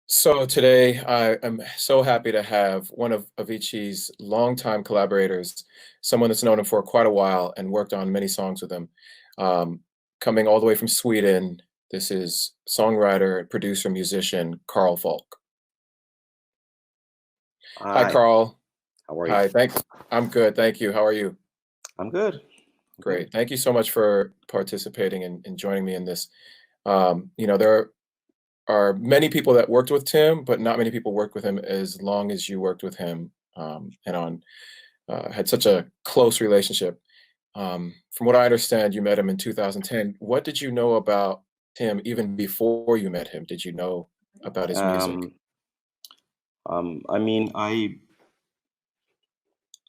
So today I am so happy to have one of Avicii's longtime collaborators, someone that's known him for quite a while and worked on many songs with him. Um, Coming all the way from Sweden, this is songwriter, producer, musician, Carl Falk. Hi, Hi, Carl. how are you? Hi, thanks. I'm good, thank you. How are you? I'm good. I'm good. Great. Thank you so much for participating and joining me in this. There are many people that worked with Tim, but not many people worked with him as long as you worked with him, and on had such a close relationship. From what I understand, you met him in 2010. What did you know about Tim even before you met him? Did you know about his music? Um, I mean,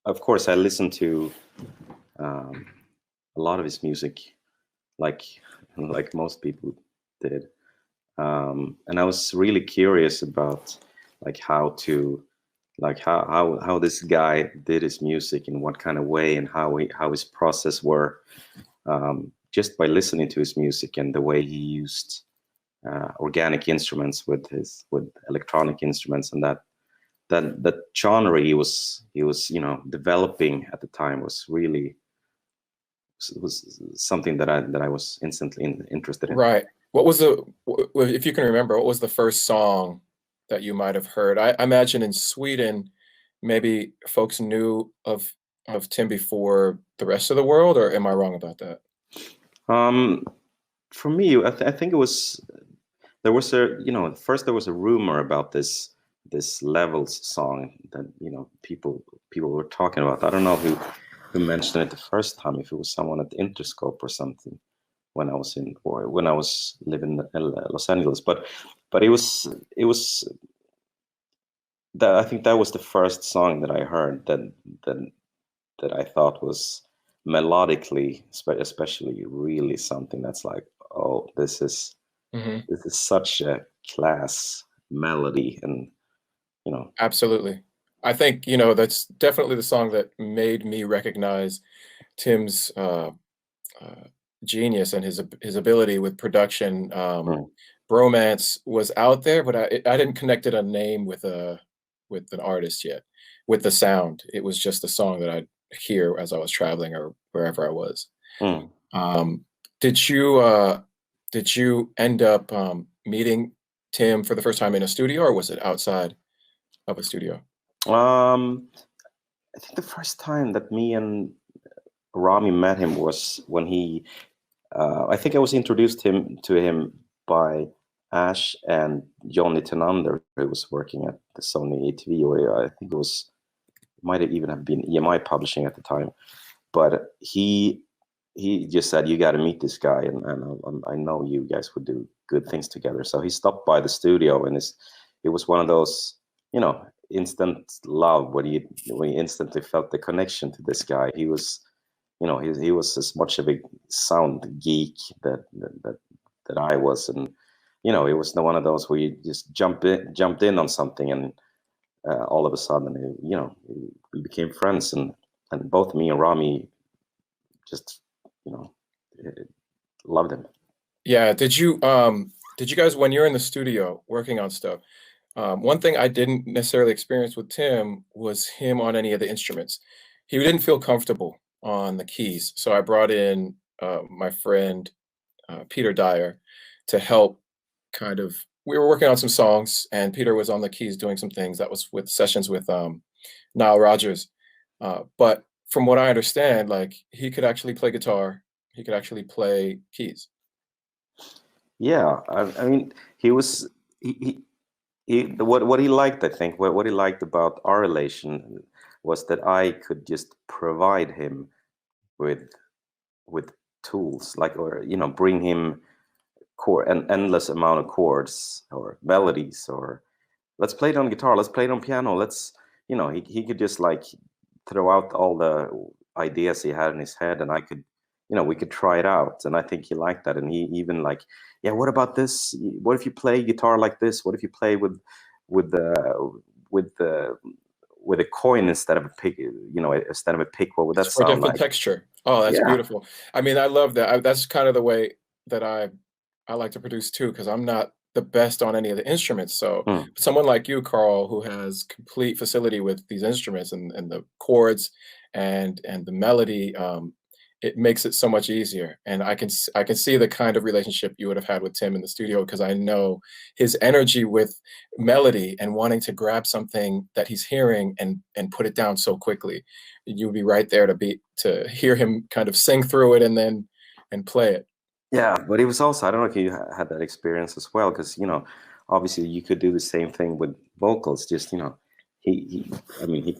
of course, I listened to um, a lot of his music, like like most people did, and I was really curious about like how this guy did his music in what kind of way and how his process were, just by listening to his music and the way he used organic instruments with electronic instruments, and that genre he was developing at the time was something that I was instantly interested in. Right. What was if you can remember, what was the first song that you might have heard? I imagine in Sweden, maybe folks knew of Tim before the rest of the world, or am I wrong about that? Um, for me, I think it was there was a first there was a rumor about this Levels song that people were talking about. I don't know who mentioned it the first time, if it was someone at Interscope or something when I was living in Los Angeles, but it was that I think that was the first song that I heard that that I thought was melodically, especially, really something that's like, oh, Hmm. this is such a class melody, and you know, Absolutely. I think, that's definitely the song that made me recognize Tim's uh, genius and his ability with production. mm, Bromance was out there, but I didn't connect it a name with an artist yet. With the sound, it was just a song that I'd hear as I was traveling or wherever I was. mm. Um, did you uh, did you end up meeting Tim for the first time in a studio, or was it outside of a studio? Um, I think the first time that me and Rami met him was when I think I was introduced to him by Ash and Johnny Tenander, who was working at the Sony ATV, or I think might have even have been EMI Publishing at the time. But he just said, "You got to meet this guy, and I know you guys would do good things together." So he stopped by the studio, and it was one of those, instant love, when you instantly felt the connection to this guy. He was, he was as much of a sound geek that I was, and it was one of those where you just jumped in on something, and all of a sudden, we became friends, and both me and Rami just, you know, loved him. Yeah, did you guys, when you're in the studio working on stuff, one thing I didn't necessarily experience with Tim was him on any of the instruments. He didn't feel comfortable on the keys, so I brought in my friend Peter Dyer to help. Kind of, we were working on some songs, and Peter was on the keys doing some things. That was with sessions with Nile Rodgers. But from what I understand, like he could actually play guitar, he could actually play keys. Yeah, I mean, he was what he liked, I think, what he liked about our relation was that I could just provide him with with tools, like, or bring him an endless amount of chords or melodies, or let's play it on guitar, let's play it on piano, let's, he could just like throw out all the ideas he had in his head, and I could, we could try it out. And I think he liked that. And he even like, yeah, what about this? What if you play guitar like this? What if you play with the with the with a coin instead of a pick, instead of a pick? What would It's that for sound different like? texture. Oh, that's Yeah. beautiful. I mean, I love that. That's kind of the way that I like to produce too, because I'm not the best on any of the instruments. So Mm. someone like you, Carl, who has complete facility with these instruments and the chords and the melody, it makes it so much easier. And I can see the kind of relationship you would have had with Tim in the studio, because I know his energy with melody and wanting to grab something that he's hearing and put it down so quickly. You'd be right there to hear him kind of sing through it and play it. Yeah, but it was also, I don't know if you had that experience as well, because, you know, obviously you could do the same thing with vocals. Just, you know, I mean,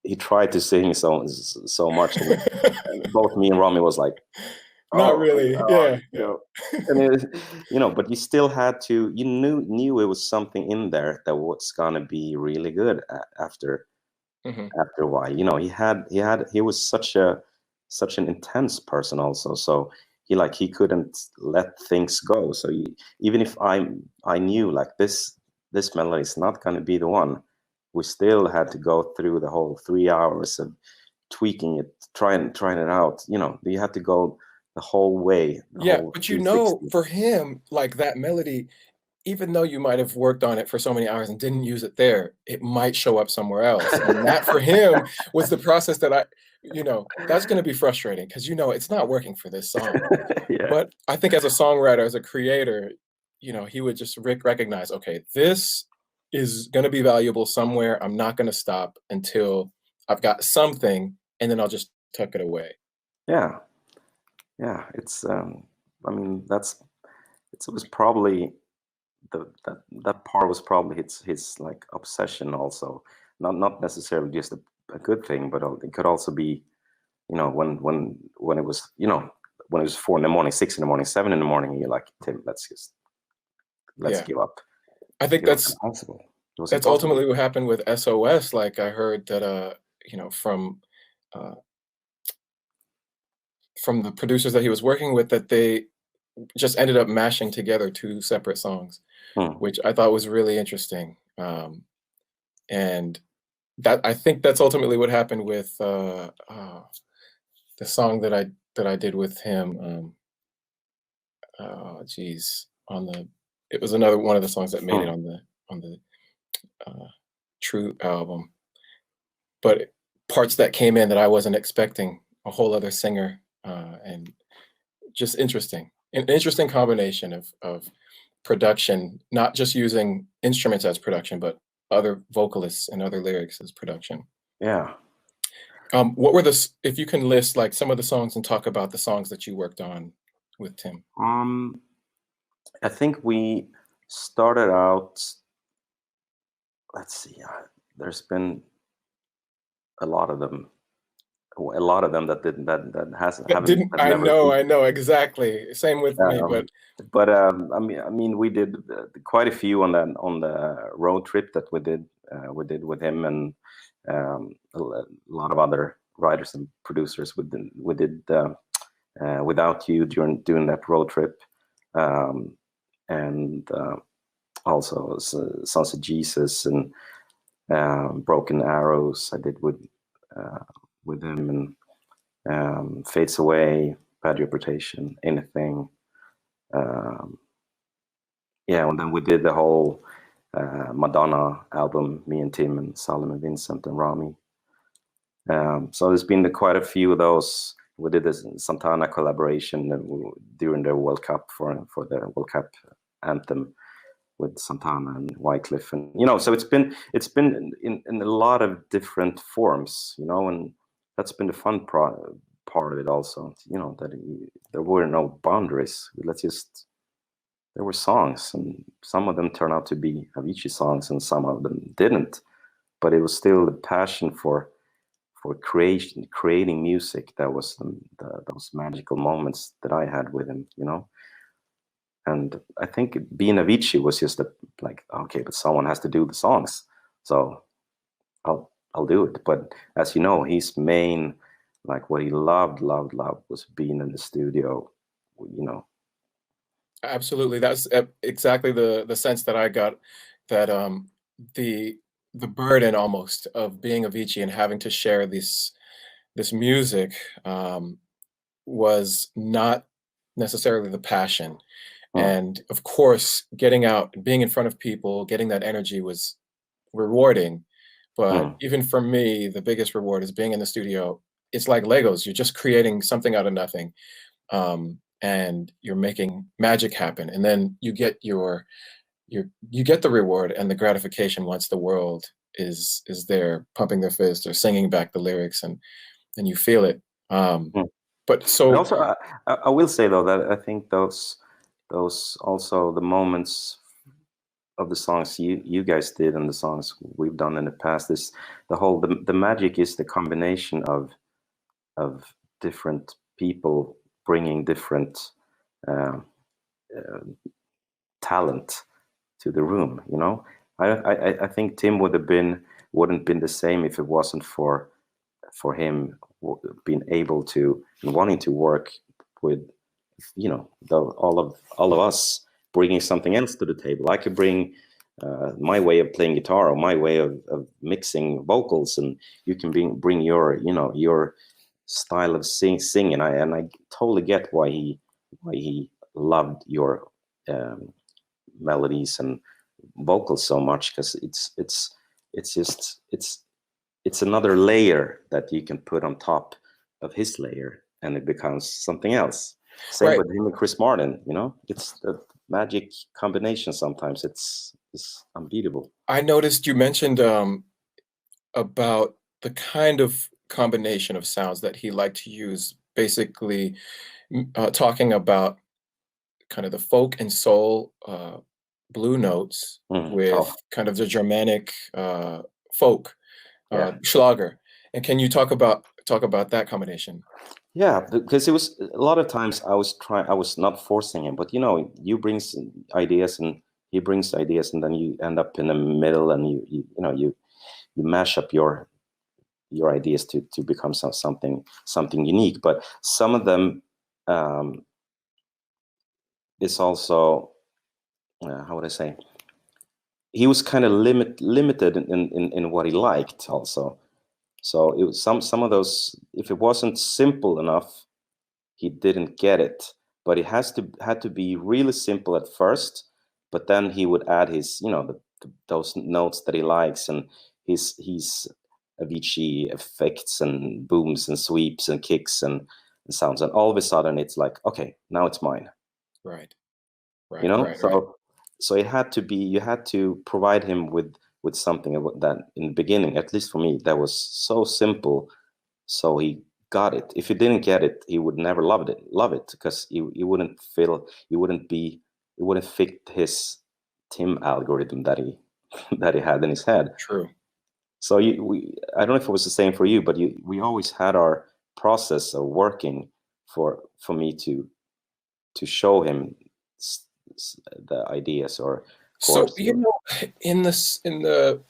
he tried to sing so much, and both me and Rami was like, Not oh, really. Yeah. you know, and it, you know, but you still had to, you knew it was something in there that was gonna be really good after a while. You know, he was such an intense person also, so he couldn't let things go. So even if I knew like this melody is not going to be the one, we still had to go through the whole 3 hours of tweaking it, trying it out. You know, you had to go the whole way, the Yeah, whole but 360. for him, like that melody, even though you might have worked on it for so many hours and didn't use it there, it might show up somewhere else. And that for him was the process that that's going to be frustrating, because it's not working for this song. Yeah. But I think as a songwriter, as a creator, he would just recognize, okay, this is going to be valuable somewhere. I'm not going to stop until I've got something, and then I'll just tuck it away. Yeah. Yeah. It's I mean, it was probably that part was probably his like obsession also, not necessarily just a good thing, but it could also be, you know, when it was, you know, when it was 4 in the morning, 6 in the morning, 7 in the morning, you're like, Tim, let's Yeah. give up. I think It was impossible. It was that's impossible. ultimately what happened with SOS. Like, I heard that uh, from the producers that he was working with, that they just ended up mashing together two separate songs, Hmm. which I thought was really interesting. And that I think that's ultimately what happened with the song that I did with him. Geez, it was another one of the songs that made it Hmm. on the True album, but parts that came in that I wasn't expecting, a whole other singer, and just interesting. An interesting combination of production, not just using instruments as production, but other vocalists and other lyrics as production. Yeah. What were if you can list like some of the songs and talk about the songs that you worked on with Tim? I think we started out. Let's see. There's been a lot of them. That didn't that hasn't That haven't didn't have never been. I know exactly. Same with me, but But I mean, we did quite a few on the road trip that we did with him, and a lot of other writers and producers. We did Without You during that road trip, and also Sons of Jesus and Broken Arrows. I did with him, and Fades Away, Bad Reputation, Anything. Yeah, and then we did the whole Madonna album, me and Tim and Salim and Vincent and Rami. So there's been quite a few of those. We did this Santana collaboration during the World Cup for the World Cup anthem with Santana and Wycliffe, and so it's been in a lot of different forms, and that's been the fun part of it also. That there were no boundaries. There were songs, and some of them turned out to be Avicii songs, and some of them didn't. But it was still the passion for creating music that was those magical moments that I had with him, And I think being Avicii was just like, okay, but someone has to do the songs, so I'll do it. But as you know, his main, like what he loved was being in the studio, Absolutely, that's exactly the sense that I got, that the burden almost of being Avicii and having to share this music was not necessarily the passion. And of course, getting out, being in front of people, getting that energy was rewarding. But even for me, the biggest reward is being in the studio. It's like Legos. You're just creating something out of nothing, and you're making magic happen. And then you get you get the reward and the gratification once the world is there pumping their fist or singing back the lyrics, and you feel it. But so also, I will say though that I think those also the moments of the songs you guys did and the songs we've done in the past is the magic is the combination of different people bringing different talent to the room. You know, I think Tim wouldn't been the same if it wasn't for him being able to and wanting to work with, you know, all of us bringing something else to the table. I could bring my way of playing guitar or my way of mixing vocals, and you can bring your, you know, your style of singing. And I totally get why he loved your melodies and vocals so much, because it's another layer that you can put on top of his layer, and it becomes something else. Same with him and Chris Martin. You know, it's the magic combination. Sometimes it's unbeatable. I noticed you mentioned about the kind of combination of sounds that he liked to use, basically talking about kind of the folk and soul blue notes with kind of the Germanic folk Schlager. And can you talk about that combination? Yeah, because it was a lot of times I was not forcing him, but you know, you bring ideas and he brings ideas, and then you end up in the middle, and you mash up your ideas to become something unique. But some of them is also how would I say, he was kind of limited in what he liked also. So it was some of those, if it wasn't simple enough, he didn't get it. But it had to be really simple at first, but then he would add his, you know, those notes that he likes, and his Avicii effects and booms and sweeps and kicks and sounds, and all of a sudden it's like, okay, now it's mine. Right. You know, so it had to be, you had to provide him with something that in the beginning, at least for me, that was so simple, so he got it. If he didn't get it, he would never love it, because he wouldn't fit his Tim algorithm that he had in his head. True. So I don't know if it was the same for you, but we always had our process of working for me to show him the ideas or chords. So, you know, in the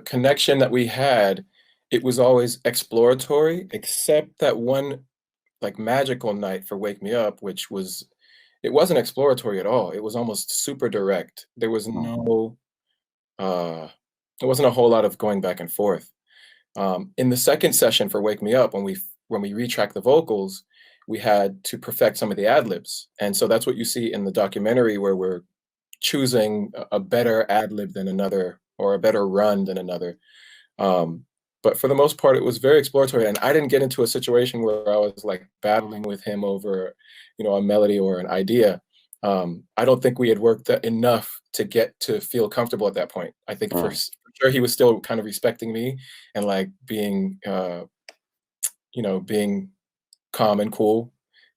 connection that we had, it was always exploratory, except that one like magical night for Wake Me Up, which was, it wasn't exploratory at all. It was almost super direct. There was no there wasn't a whole lot of going back and forth. In the second session for Wake Me Up, when we retracked the vocals, we had to perfect some of the ad-libs. And so that's what you see in the documentary, where we're choosing a better ad-lib than another, or a better run than another. But for the most part, it was very exploratory, and I didn't get into a situation where I was like battling with him over, you know, a melody or an idea. I don't think we had worked enough to get to feel comfortable at that point. I think for sure he was still kind of respecting me and like being, you know, being calm and cool,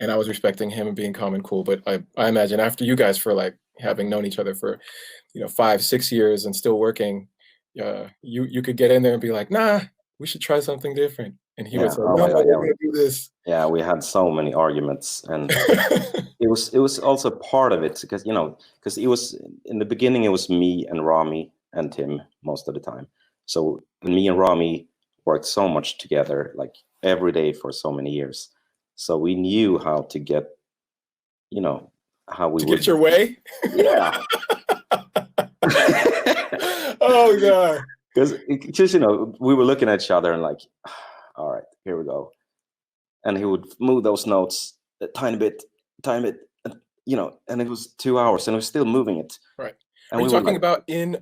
and I was respecting him and being calm and cool. But I imagine after you guys, for like having known each other for, you know, 5-6 years and still working, you could get in there and be like, nah, we should try something different, and he would say, no, we're gonna do this. Yeah, we had so many arguments, and it was also part of it, because, you know, because it was in the beginning, it was me and Rami and Tim most of the time. So me and Rami worked so much together, like every day for so many years. So we knew how to get, you know, how we would get your way. Yeah. Oh God. Because you know, we were looking at each other and like, all right, here we go. And he would move those notes a tiny bit, you know, and it was 2 hours, and I was still moving it, Right. and Are you we were talking like, about in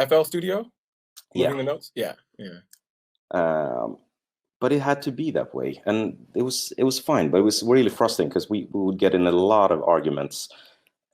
FL Studio, yeah. moving the notes? Yeah, yeah. Um, but it had to be that way, and it was fine. But it was really frustrating because we would get in a lot of arguments,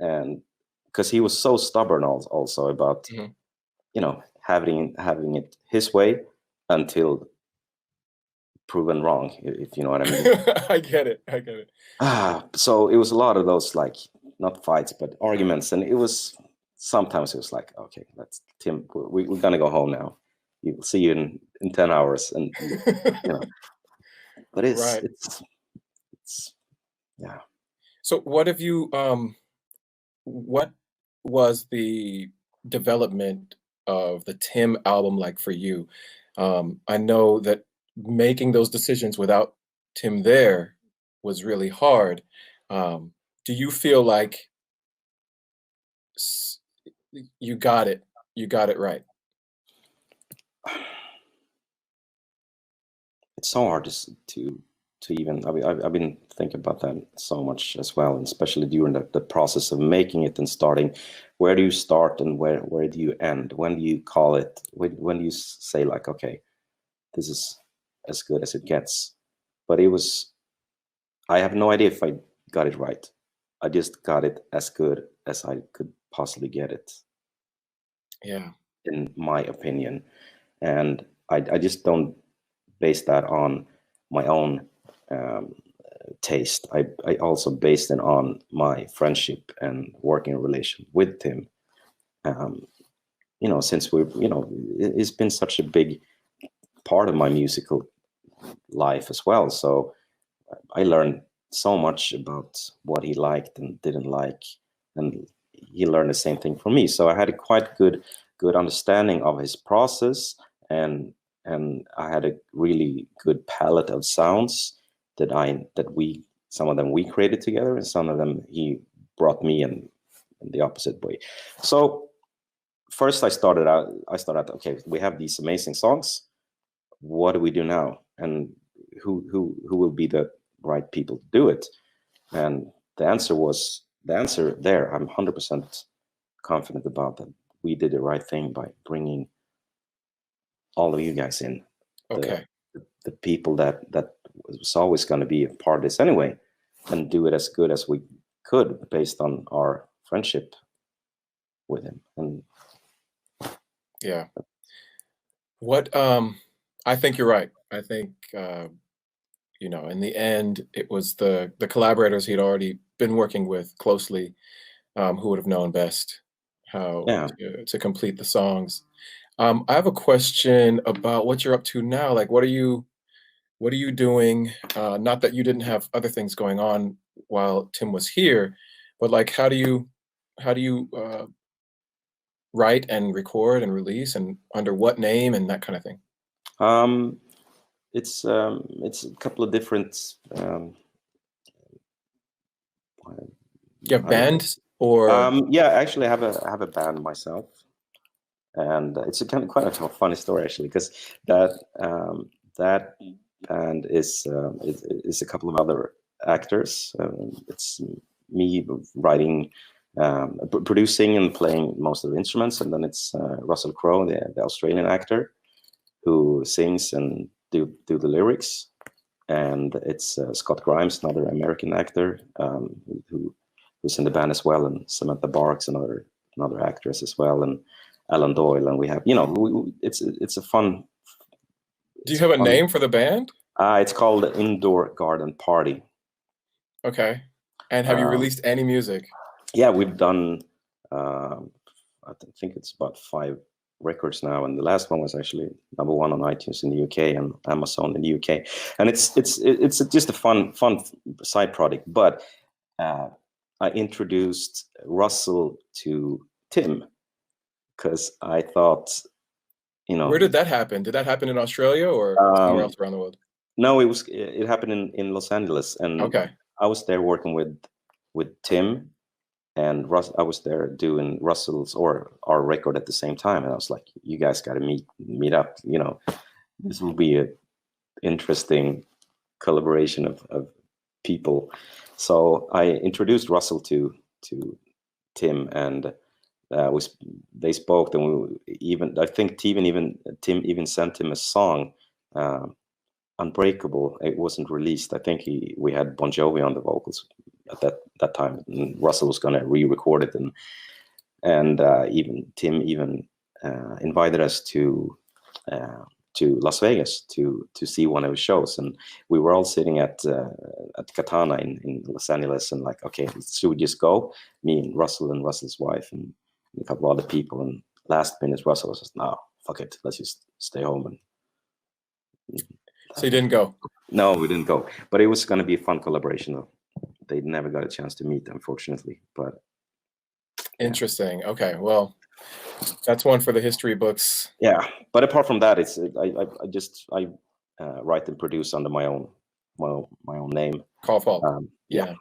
and because he was so stubborn also about, Mhm. you know, having it his way until proven wrong, if you know what I mean. I get it. I get it. So it was a lot of those, like, not fights but arguments, and it was sometimes it was like, okay, let's Tim, we're gonna go home now. You'll see you in 10 hours, and you know. But Right. it's yeah. So what have you what was the development of the Tim album like for you? I know that making those decisions without Tim there was really hard. Um, do you feel like s- you got it? You got it right. It's so hard to even. I've been thinking about that so much as well, and especially during the process of making it and starting. Where do you start and where do you end? When do you call it? When do you say, like, okay, this is as good as it gets? But it was. I have no idea if I got it right. I just got it as good as I could possibly get it, Yeah. in my opinion. And I just don't base that on my own um, taste. I also based it on my friendship and working relation with Tim. Um, you know, since it's been such a big part of my musical life as well. So I learned so much about what he liked and didn't like, and he learned the same thing from me. So I had a quite good understanding of his process, and I had a really good palette of sounds that we some of them we created together, and some of them he brought me in the opposite way. So first I started out, okay, we have these amazing songs. What do we do now? And who will be the right people to do it? And the answer there, I'm 100% confident about that. We did the right thing by bringing all of you guys in, the Okay. the people that was always going to be a part of this anyway, and do it as good as we could based on our friendship with him. And Yeah. What I think you're right. I think in the end it was the collaborators he'd already been working with closely who would have known best how yeah. to complete the songs. I have a question about what you're up to now. Like, what are you doing? Not that you didn't have other things going on while Tim was here, but like, how do you write and record and release, and under what name and that kind of thing? um it's a couple of different Do you have how do you bands or yeah, actually I have a band myself, and it's a kind of quite a funny story actually, because that band is a couple of other actors. It's me writing, producing and playing most of the instruments, and then it's Russell Crowe, the Australian actor, who sings and do the lyrics, and it's Scott Grimes, another American actor, who's in the band as well, and Samantha Barks, another actress as well, and Alan Doyle, and we have, it's a fun. do you It's a have a fun. name for the band? It's called the Indoor Garden Party. Okay. And have you Um, released any music? yeah, we've done. Um think it's about 5 records now, and the last one was actually #1 on iTunes in the UK and Amazon in the UK. And it's just a fun side project. But I introduced Russell to Tim because I thought, you Where know, did that happen? Did that happen in Australia or somewhere else um, around the world? no, it happened in Los Angeles, and Okay. I was there working with Tim and Russ. I was there doing Russell's or our record at the same time, and I was like, you guys got to meet up. This will be a interesting collaboration of people. So I introduced Russell to Tim, and they spoke. And I think Tim even sent him a song, Unbreakable. It wasn't released. I think we had Bon Jovi on the vocals at that time, and Russell was going to re-record it, and even Tim invited us to Las Vegas to see one of his shows, and we were all sitting at Katana in Los Angeles, and like, okay, should we just go? Me and Russell and Russell's wife and a couple other people, and last minute Russell was just, no, fuck it, let's just stay home. And So you didn't go? No, we didn't go, but it was going to be a fun collaboration though. They never got a chance to meet, unfortunately, but interesting. Okay, well, that's one for the history books. Yeah, but apart from that, it's I write and produce under my own name. Call Falk. Yeah,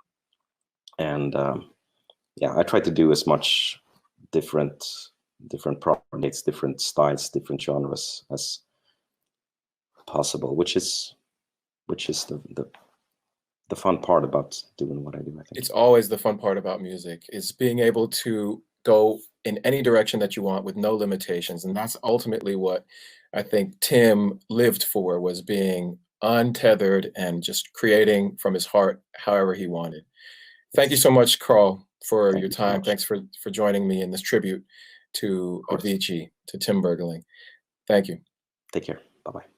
and I try to do as much different projects, different styles, different genres as possible, which is the fun part about doing what I do. I think it's always the fun part about music, is being able to go in any direction that you want with no limitations. And that's ultimately what I think Tim lived for, was being untethered and just creating from his heart however he wanted. Thank you so much, Carl, for your time. Thanks for joining me in this tribute to Avicii, to Timberg. Thank you. Take care. Bye-bye.